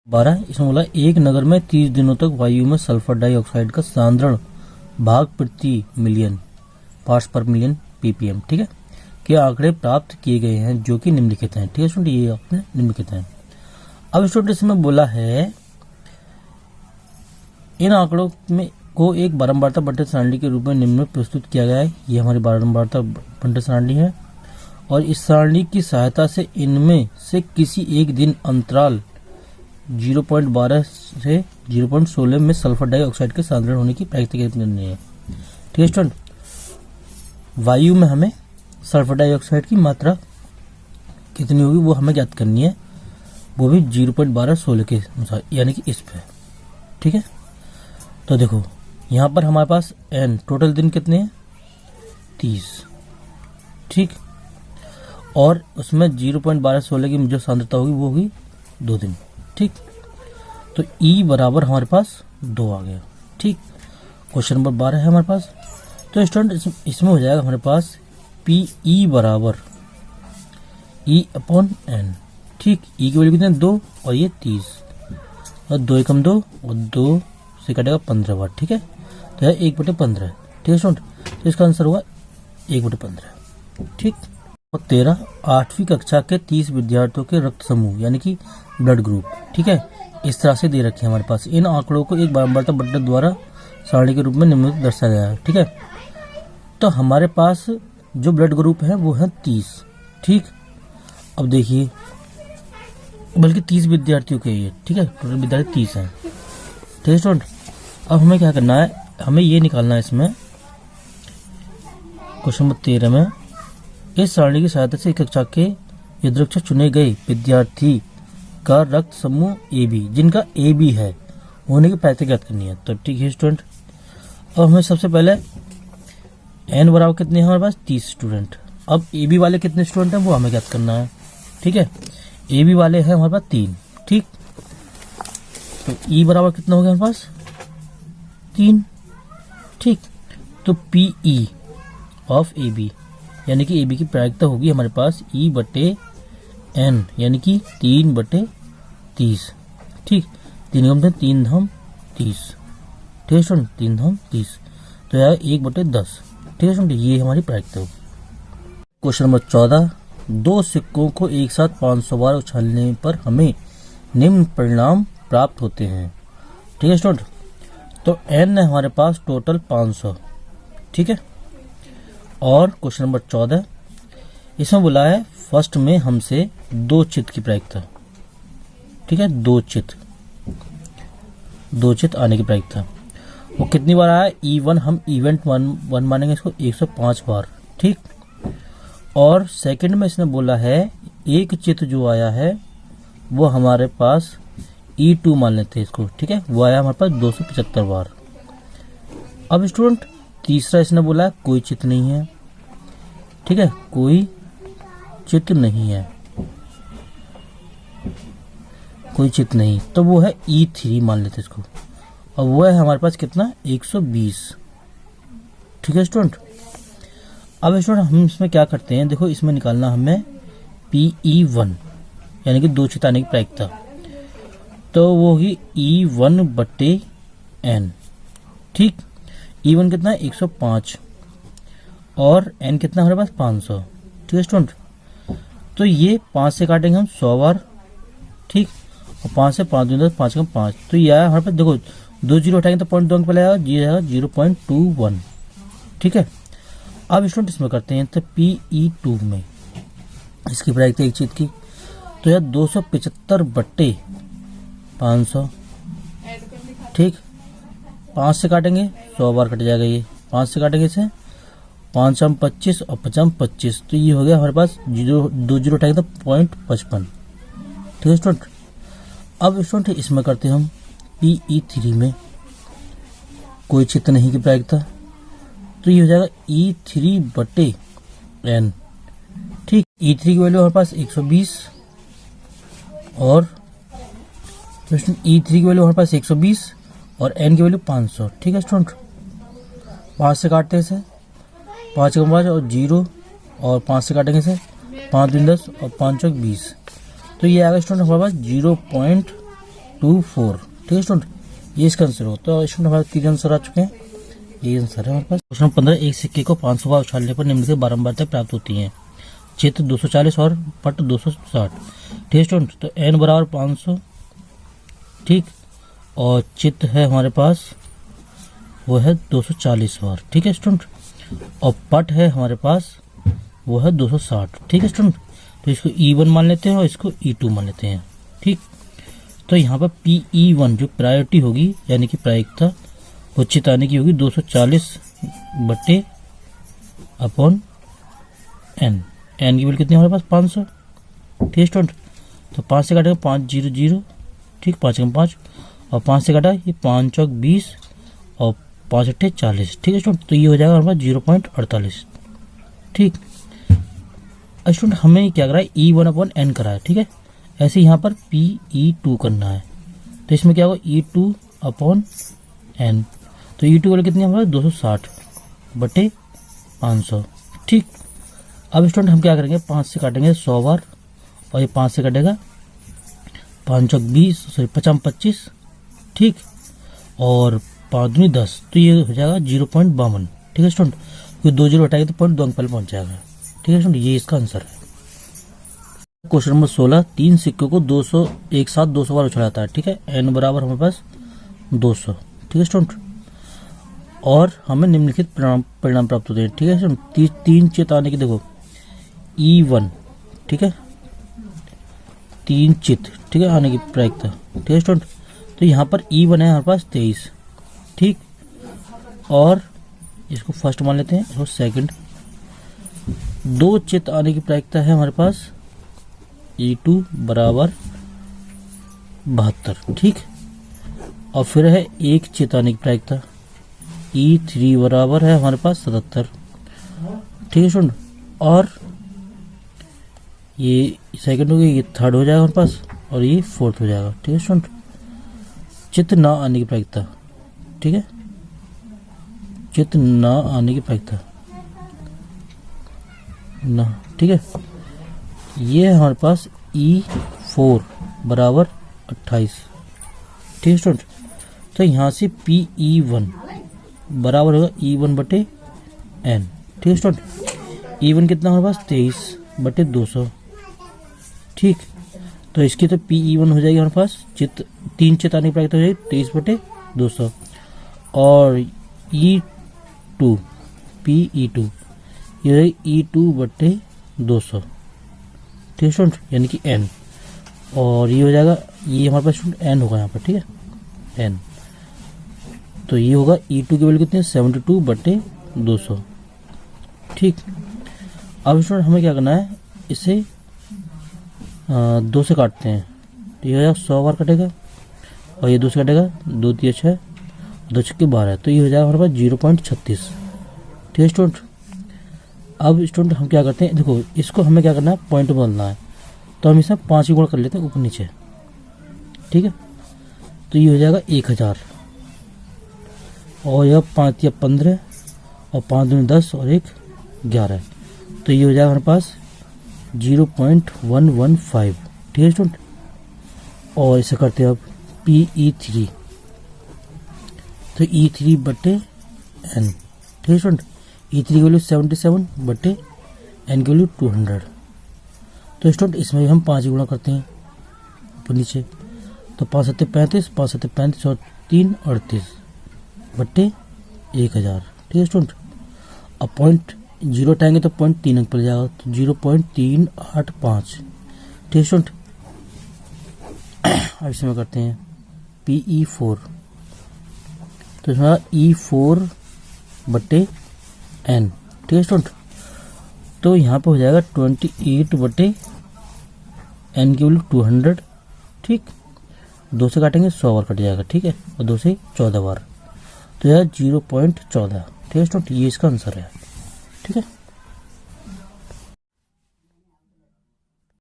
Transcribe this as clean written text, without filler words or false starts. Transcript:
12 इसमें बोला एक नगर में 30 दिनों तक वायु में सल्फर डाइऑक्साइड का सांद्रण भाग प्रति मिलियन पार्ट्स पर मिलियन ppm, ठीक है, के आंकड़े प्राप्त किए गए हैं जो कि निम्नलिखित हैं। ठीक है स्टूडेंट, ये आपने निम्नलिखित हैं। अब स्टूडेंट इसमें बोला है इन आंकड़ों में को एक बारंबारता बंटन सारणी के रूप में निम्न में प्रस्तुत किया गया है। ये हमारी बारंबारता बंटन सारणी है और इस सारणी की सहायता से इनमें से किसी एक दिन अंतराल 0.12 से 0.16 में सल्फर डाइऑक्साइड के सांद्रण होने की प्राकृतिक करनी है। ठीक है स्टूडेंट, वायु में हमें सल्फर डाइऑक्साइड की मात्रा कितनी होगी वो हमें ज्ञात करनी है, वो भी 0.12-16 के अनुसार, यानी कि इस पे। ठीक है, तो देखो यहाँ पर हमारे पास n टोटल दिन कितने हैं 30, ठीक, और उसमें 0.12-16 की जो सांद्रता होगी वो होगी 2 दिन। ठीक, तो E बराबर हमारे पास 2 आ गया। ठीक, क्वेश्चन नंबर 12 है हमारे पास। तो स्टूडेंट इसमें हो जाएगा हमारे पास PE बराबर E/n। ठीक, E की वैल्यू कितने 2 और ये 30 और 2 एकम 2 और 2 से कटेगा 15 बार। ठीक है, तो यह 1/15। ठीक है स्टूडेंट, तो इसका आंसर हुआ 1/15। ठीक, और 13 8वीं कक्षा के 30 विद्यार्थियों के रक्त समूह यानी कि ब्लड ग्रुप, ठीक है, इस तरह से दे रखे हैं हमारे पास। इन आंकड़ों को एक बारंबारता बंटन द्वारा सारणी के रूप में निम्नलिखित दर्शाया गया है। ठीक है, तो हमारे पास जो ब्लड ग्रुप है वो है 30। ठीक, अब देखिए, बल्कि 30 विद्यार्थियों के ये, ठीक है, टोटल विद्यार्थी 30 हैं। ठीक है स्टूडेंट, अब हमें क्या करना है, हमें ये निकालना है इसमें क्वेश्चन नंबर 13 में इस सारणी की सहायता से कक्षा के यदृच्छा चुने गए विद्यार्थी का रक्त समूह AB जिनका AB है होने की प्राकृतिक ज्ञात करनी है। तो ठीक है स्टूडेंट, अब हमें सबसे पहले n बराबर कितने हैं हमारे पास 30 स्टूडेंट। अब AB वाले कितने स्टूडेंट हैं वो हमें ज्ञात करना है। ठीक है, AB वाले हैं हमारे पास 3। ठीक, तो E बराबर कितना हो गया हमारे पास 3। ठीक, तो PE ऑफ AB यानी कि AB की प्रायिकता होगी हमारे पास E/n यानी कि 3/30। ठीक, 3 गुणे 3 धम 30। ठीक है स्टूडेंट, 3 धम 30, तो यह 1/10। ठीक है स्टूडेंट, ये हमारी प्रायिकता होगी। क्वेश्चन नंबर 14 2 सिक्कों को एक साथ 500 बार उछालने पर हमें निम्न परिणाम प्राप्त होते हैं। ठीक है स्टूडेंट, तो n है हमारे पास टोटल 500। ठीक है, और क्वेश्चन नंबर 14 इसमें बोला है फर्स्ट में हमसे 2 चित्त की प्रायिकता। ठीक है, 2 चित्त आने की प्रायिकता वो कितनी बार आया E1, हम इवेंट 1 मानेंगे इसको 105 बार। ठीक, और सेकंड में इसने बोला है एक चित्त जो आया है वो हमारे पास E2 मान लेते हैं इसको। ठीक है, वो आया हमारे पास 275 बार। अब स्टूडेंट तीसरा इसने बोला है कोई चित्त नहीं है। ठीक है, कोई चित्त नहीं है, कोई चित्त नहीं, तो वो है E3 मान लेते इसको, और वो है हमारे पास कितना 120। ठीक है स्टूडेंट, अब स्टूडेंट हम इसमें क्या करते हैं, देखो इसमें निकालना हमें PE1 यानी कि 2 चित्त आने की प्रायिकता, तो वो होगी E1/n। ठीक, E1 कितना है 105 और n कितना हमारे पास 500। ठीक है स्टूडेंट, तो ये 5 से काटेंगे हम 100 बार। ठीक, और 5 से 5 दूँ 5 का 5, तो ये आया हमारे पास, देखो 2 जीरो हटाएंगे तो पॉइंट 2 अंक पहले आएगा, जी आएगा 0.21। ठीक है, अब स्टूडेंट इसमें करते हैं तो PE2 में इसकी प्रायिकता एक चित्त की, तो यार 275/500। ठीक, 5 से काटेंगे 100 बार कट जाएगा, ये 5 से काटेंगे इसे 5 हम 25 और 5 25, तो ये हो गया हमारे पास 2 जीरो उठाएंगे तो 0.55। ठीक है स्टूडेंट, अब स्टूडेंट इसमें करते हैं हम PE3 में कोई चित्त नहीं की प्रायिकता, तो ये हो जाएगा E3/n। ठीक, E3 की वैल्यू हमारे पास 120 और E3 की वैल्यू हमारे पास 120 और n की वैल्यू 500। ठीक है स्टूडेंट, 5 से काटते हैं इसे 5 का 5 और 0 और 5 से काटेंगे इसे 5 दूनी 10 और 5 चौक 20, तो ये आएगा स्टूडेंट हमारे पास 24, ठीक है स्टूडेंट, ये इसका आंसर हो। तो स्टूडेंट हमारे 3 आंसर आ चुके हैं, ये आंसर है हमारे पास। क्वेश्चन 15, एक सिक्के को 500 बार उछालने पर निम्नलिखित बारंबारता प्राप्त होती है, चित्र 240 और पट 260, ठीक है स्टूडेंट। तो n बराबर 500, ठीक, और चित्र है हमारे पास वो है 240 बार, ठीक है स्टूडेंट, और पट है हमारे पास वो है 260, ठीक है स्टूडेंट। तो इसको E1 मान लेते हैं और इसको E2 मान लेते हैं, ठीक। तो यहाँ पर PE1 जो प्रायोरिटी होगी यानी कि प्रायिकता वो चिताने की होगी 240 बट्टे अपॉन n की वैल्यू कितनी हमारे पास 500, ठीक है स्टूडेंट। तो 5 से काटेगा 500, ठीक, 5 कम 5 और 5 से काटा ये 5 चौक 20 और 5 अट्ठे 40, ठीक है स्टूडेंट। तो ये हो जाएगा हमारे पास 0.48, ठीक। स्टूडेंट हमें क्या करा है E1 अपॉन n करा है, ठीक है। ऐसे यहाँ पर PE2 करना है, तो इसमें क्या होगा E2 अपॉन n। तो E2 वाले कितनी हमारे 260 बटे 500, ठीक। अब स्टूडेंट हम क्या करेंगे 5 से काटेंगे 100 बार और ये 5 से कटेगा 5 चौक 20 सॉरी 5 25, ठीक, और 5 दूनी 10, तो ये हो जाएगा 0.52, ठीक है स्टूडेंट। क्योंकि 2 जीरो हटाएंगे तो 0.2 अंक पहले पहुंच जाएगा, ठीक है स्टूडेंट, ये इसका आंसर है। क्वेश्चन नंबर 16, 3 सिक्कों को 200 एक साथ 200 बार उछाला जाता है, ठीक है। n बराबर हमारे पास 200, ठीक है स्टूडेंट, और हमें निम्नलिखित परिणाम प्राप्त होते हैं, ठीक है स्टूडेंट। 3 चित आने की देखो E1, ठीक है, 3 चित, ठीक है, आने की प्रायिकता, ठीक है स्टूडेंट। तो यहाँ पर E1 है हमारे पास 23, ठीक, और इसको फर्स्ट मान लेते हैं, इसको सेकंड। 2 चित आने की प्रायिकता है हमारे पास E2 बराबर 72, ठीक, और फिर है 1 चित आने की प्रायिकता E3 बराबर है हमारे पास 77, ठीक है स्टूडेंट। और ये सेकंड हो गया, ये थर्ड हो जाएगा हमारे पास और ये फोर्थ हो जाएगा, ठीक है स्टूडेंट। चित्र ना आने की प्रायिकता, ठीक है, चित्र ना आने की प्रायिकता ना, ठीक है, ये है हमारे पास E4 बराबर 28, ठीक है स्टूडेंट। तो यहाँ से PE1 बराबर होगा E1 बटे n, ठीक है स्टूडेंट। E1 कितना हमारे पास 23 बटे 200, ठीक। तो इसकी तो PE1 हो जाएगी हमारे पास 3 चित आने की प्रायिकता हो जाएगी 23 बटे 200, और E2 PE2 ये E2 बटे 200, ठीक है स्टूडेंट, यानी कि n, और ये हो जाएगा, ये हमारे पास स्टूडेंट n होगा यहाँ पर, ठीक है, n। तो ये होगा E2 की वैल्यू कितनी है 72 बटे 200, ठीक। अब स्टूडेंट हमें क्या करना है, इसे 2 से काटते हैं, तो ये हो जाएगा 100 बार कटेगा और ये 2 से कटेगा 2 3 6 2 6 12, तो ये हो जाएगा हमारे पास 0.36, ठीक है स्टूडेंट। अब स्टूडेंट हम क्या करते हैं, देखो इसको हमें क्या करना है पॉइंट बदलना है, तो हम इसे 5 गुणा कर लेते हैं ऊपर नीचे, ठीक है। तो ये हो जाएगा 1000 और यह 5 या 15 और 5 दूनी 10 और 1 11, तो ये हो जाएगा हमारे पास 0.115, ठीक है स्टूडेंट। और इसे करते हैं अब PE3, तो E3 बटे n, ठीक है स्टूडेंट। E3 की वैल्यू 77 बटे n की वैल्यू 200, तो स्टूडेंट इसमें भी हम 5 गुणा करते हैं ऊपर नीचे, तो 5 7 35 5 7 35 और 3 38 बटे 1000, ठीक है स्टूडेंट। अब पॉइंट 0 हटाएंगे तो 0.3 अंक पड़ जाएगा, तो 0.385, ठीक है स्टूडेंट। अब इसमें करते हैं PE4, तो इसमें E4 बटे n, ठीक है स्टूडेंट। तो यहाँ पे हो जाएगा 28 बटे n की वैल्यू 200, ठीक, 2 से काटेंगे 100 बार कट जाएगा, ठीक है, और 2 से 14 बार, तो यह 0.14, ठीक है स्टूडेंट, ये इसका आंसर है, ठीक है।